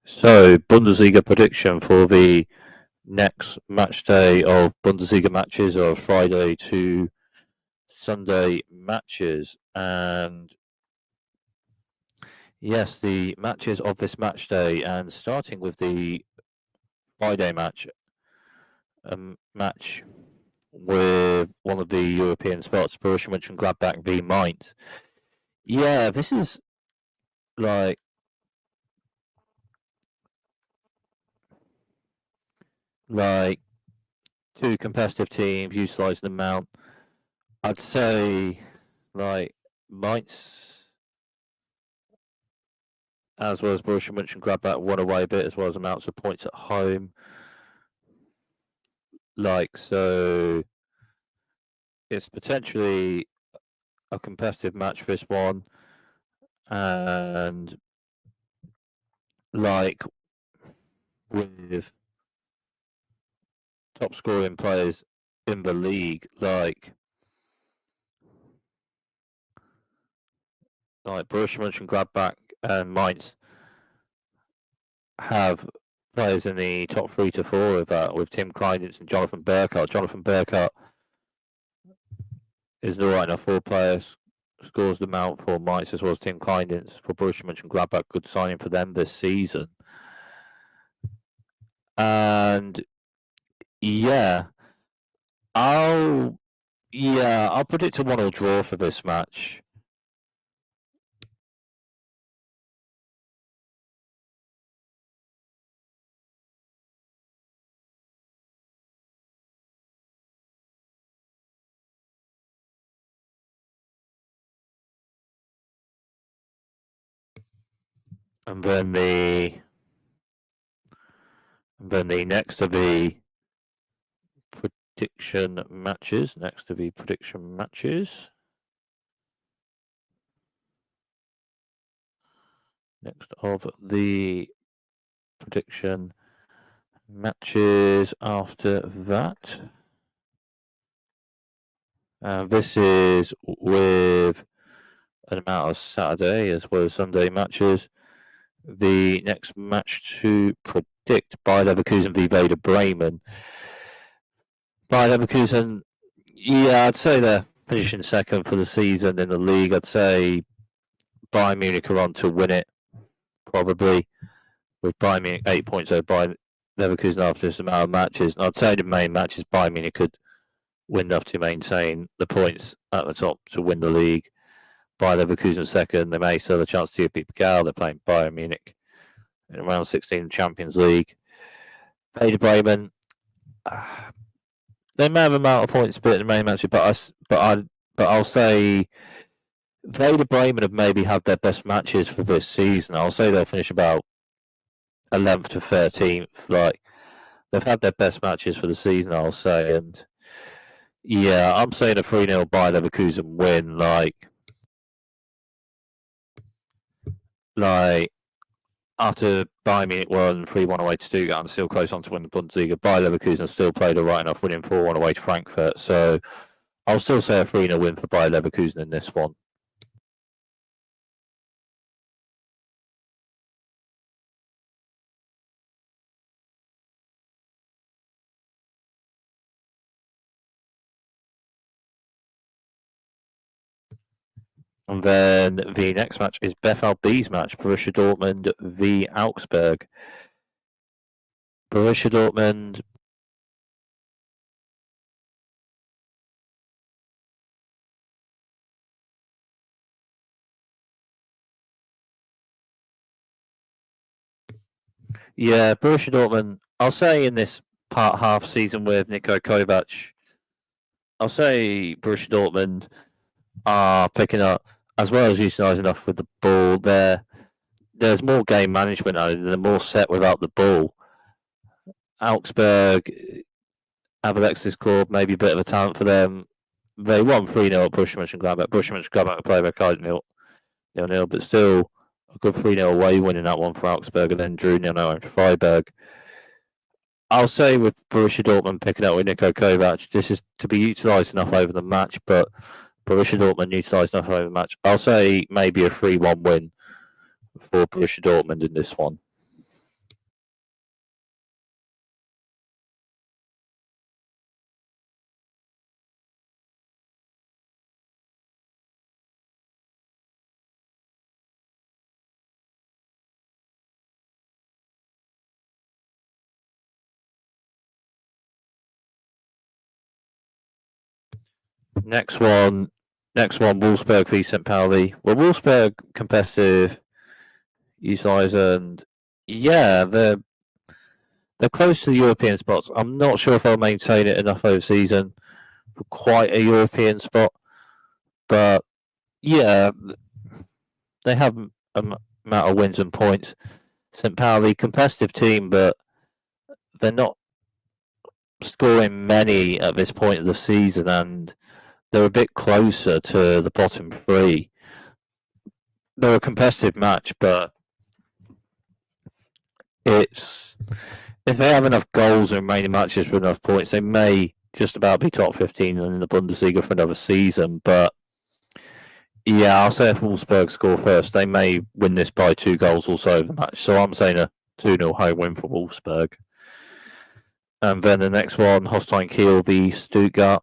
So, Bundesliga prediction for the next match day of Bundesliga matches, or Friday to Sunday matches. And yes, the matches of this match day, and starting with the Friday match, match with one of the European spots, Borussia Mönchengladbach v Mainz. Yeah, this is like two competitive teams utilising the amount. I'd say Mainz, as well as Borussia Mönchengladbach, won away a bit, as well as amounts of points at home. So it's potentially a competitive match for this one, and with top scoring players in the league, like Borussia Mönchengladbach and Mainz have players in the top 3 to 4 of that, with Tim Kleindienst and Jonathan Burkhardt. Jonathan Burkhardt is the right enough for players, scores the amount for Mainz, as well as Tim Kleindienst for Borussia Mönchengladbach. Good signing for them this season. And I'll predict a 1-1 draw for this match. And then the next of the prediction matches. Next of the prediction matches after that. This is with an amount of Saturday as well as Sunday matches. The next match to predict: Bayer Leverkusen v Werder Bremen. Bayer Leverkusen, I'd say they're finishing second for the season in the league. I'd say Bayern Munich are on to win it, probably, with Bayern Munich 8 points over Bayer Leverkusen after this amount of matches. And I'd say the main matches, Bayern Munich could win enough to maintain the points at the top to win the league. Bayer Leverkusen second. They may still have a chance to beat Gal. They're playing Bayern Munich in round 16 Champions League. Werder Bremen, they may have a amount of points split in the main match, but I'll say Werder Bremen have maybe had their best matches for this season. I'll say they'll finish about 11th to 13th. They've had their best matches for the season, I'll say. And I'm saying a 3-0 Bayer Leverkusen win. After Bayern Munich won 3-1 away to Stuttgart and still close on to win the Bundesliga, Bayer Leverkusen still played a right enough, winning 4-1 away to Frankfurt. So I'll still say a 3-0 win for Bayer Leverkusen in this one. And then the next match is Bethel B's match, Borussia Dortmund v Augsburg. Borussia Dortmund. Yeah, Borussia Dortmund, I'll say in this part half season with Niko Kovac, I'll say Borussia Dortmund are picking up, as well as utilising enough with the ball. There's more game management and they're more set without the ball. Augsburg have Alexis Korb, maybe a bit of a talent for them. They won 3-0 at Borussia Mönchengladbach. Borussia Mönchengladbach play their card 0-0, but still a good 3-0 away winning that one for Augsburg, and then drew 0-0 to Freiburg. I'll say with Borussia Dortmund picking up with Niko Kovac, this is to be utilised enough over the match, but Borussia Dortmund utilised enough over the match. I'll say maybe a 3-1 win for Borussia Dortmund in this one. Next one, Wolfsburg v St. Pauli. Well, Wolfsburg competitive, utilised, and yeah, they're close to the European spots. I'm not sure if they'll maintain it enough over season for quite a European spot, but yeah, they have a amount of wins and points. St. Pauli, competitive team, but they're not scoring many at this point of the season, and they're a bit closer to the bottom three. They're a competitive match, but it's if they have enough goals in remaining matches for enough points, they may just about be top 15 in the Bundesliga for another season. But yeah, I'll say if Wolfsburg score first, they may win this by 2 goals also over the match. So I'm saying a 2-0 home win for Wolfsburg. And then the next one, Holstein Kiel v Stuttgart.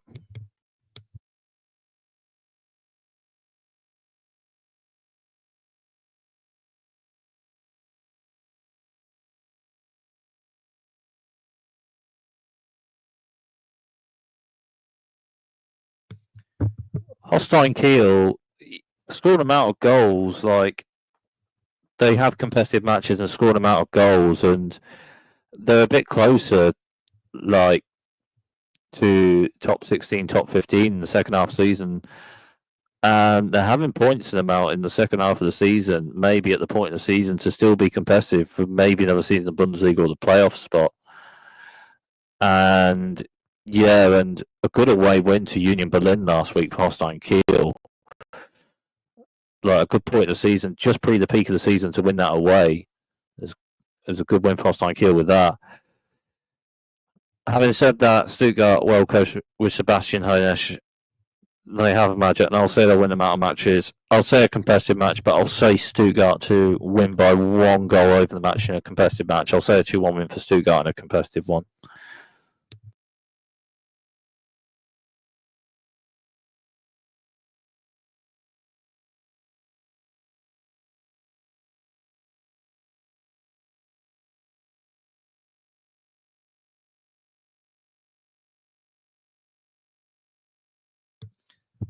Holstein Kiel scored an amount of goals, like they have competitive matches and scored an amount of goals, and they're a bit closer, like to top 16, top 15 in the second half of the season. And they're having points in them out in the second half of the season, maybe at the point of the season to still be competitive for maybe another season of Bundesliga or the playoff spot. And yeah, and a good away win to Union Berlin last week for Holstein Kiel. Like a good point of the season, just pre the peak of the season to win that away. There's a good win for Holstein Kiel with that. Having said that, Stuttgart, well coached with Sebastian Hoeneß, they have a magic, and I'll say they'll win the amount of matches. I'll say a competitive match, but I'll say Stuttgart to win by 1 goal over the match in a competitive match. I'll say a 2-1 win for Stuttgart in a competitive one.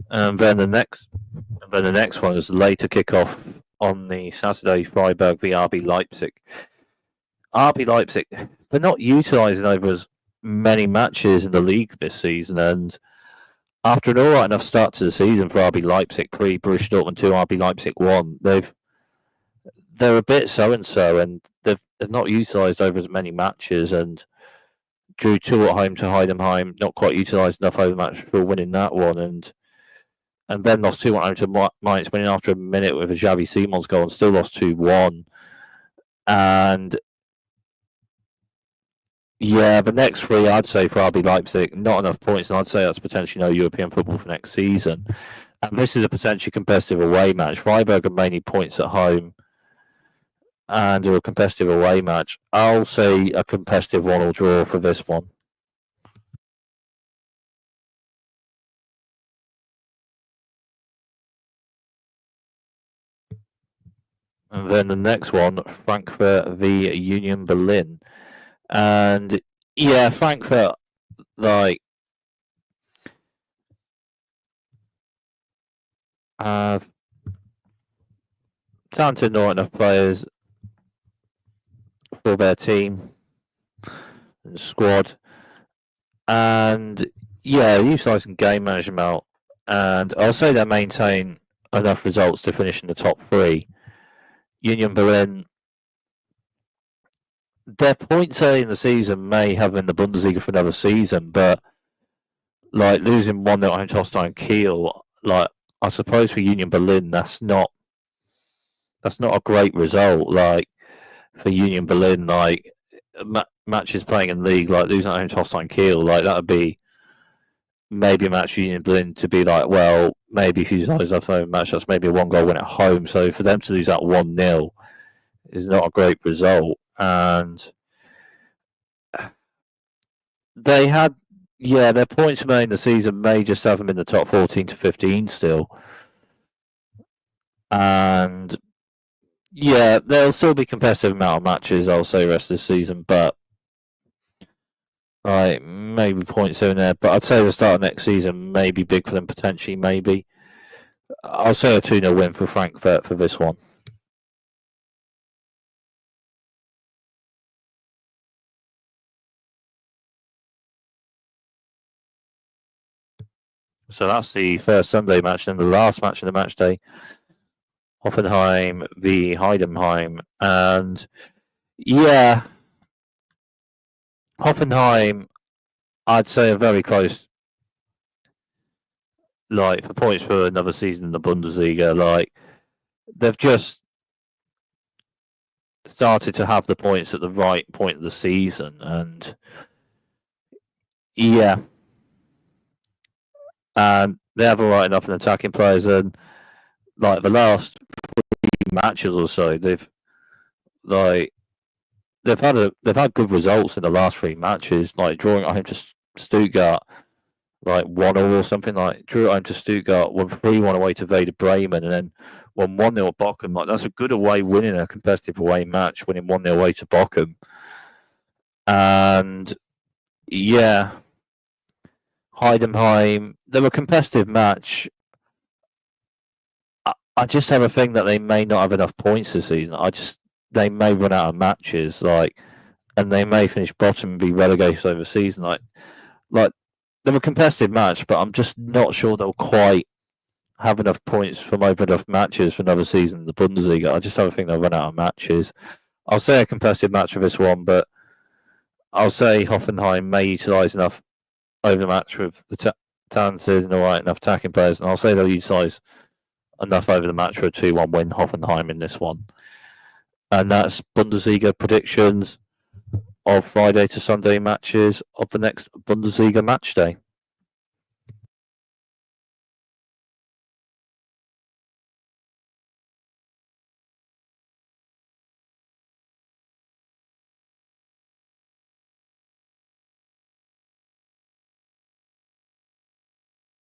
And then the next one is later kickoff on the Saturday, Freiburg v RB Leipzig. RB Leipzig, they're not utilising over as many matches in the league this season, and after an alright enough start to the season for RB Leipzig, pre Borussia Dortmund 2, RB Leipzig 1, they're a bit so and so, and they've not utilised over as many matches, and drew 2 at home to Heidenheim, not quite utilised enough over the match for winning that one, and then lost 2 at home to Mainz, winning after a minute with a Xavi Simons goal, and still lost 2-1. And yeah, the next 3 I'd say for RB Leipzig, not enough points, and I'd say that's potentially no European football for next season. And this is a potentially competitive away match. Freiburg are mainly points at home and are a competitive away match. I'll say a competitive 1-1 draw for this one. And then the next one, Frankfurt v Union Berlin. And yeah, Frankfurt, like, have talented, not enough players for their team and squad. And yeah, utilising game management. And I'll say they maintain enough results to finish in the top 3. Union Berlin, their points early in the season may have been the Bundesliga for another season, but like losing 1-0 home to Holstein Kiel, like I suppose for Union Berlin, that's not a great result. Like for Union Berlin, like matches playing in the league, like losing at home to Holstein Kiel, like that would be maybe a match for Union Berlin to be like, well, maybe if you lose that home match, that's maybe a 1-goal win at home. So for them to lose that 1-0 is not a great result. And they had, yeah, their points made in the season may just have them in the top 14 to 15 still. And yeah, there'll still be competitive amount of matches, I'll say, rest of this season, but Like maybe points here and there, but I'd say the start of next season may be big for them potentially. Maybe I'll say a 2-0 win for Frankfurt for this one. So that's the first Sunday match, and the last match of the match day, Hoffenheim v Heidenheim, and yeah, Hoffenheim, I'd say a very close, like for points for another season in the Bundesliga. Like they've just started to have the points at the right point of the season, and yeah, and they have all right enough in attacking players, and like the last 3 matches or so, they've had good results in the last 3 matches, like drawing at home to Stuttgart, like 1-0 or something, like drew at home to Stuttgart, won 3-1 away to Werder Bremen, and then won 1-0 at Bochum. Like that's a good away winning a competitive away match, winning 1-0 away to Bochum. And yeah, Heidenheim, they were a competitive match. I just have a thing that they may not have enough points this season. They may run out of matches, like, and they may finish bottom and be relegated over the season. Like they're a competitive match, but I'm just not sure they'll quite have enough points from over enough matches for another season in the Bundesliga. I just have a thing they'll run out of matches. I'll say a competitive match for this one, but I'll say Hoffenheim may utilise enough over the match with the talented and all right enough attacking players, and I'll say they'll utilise enough over the match for a 2-1 win Hoffenheim in this one. And that's Bundesliga predictions of Friday to Sunday matches of the next Bundesliga match day.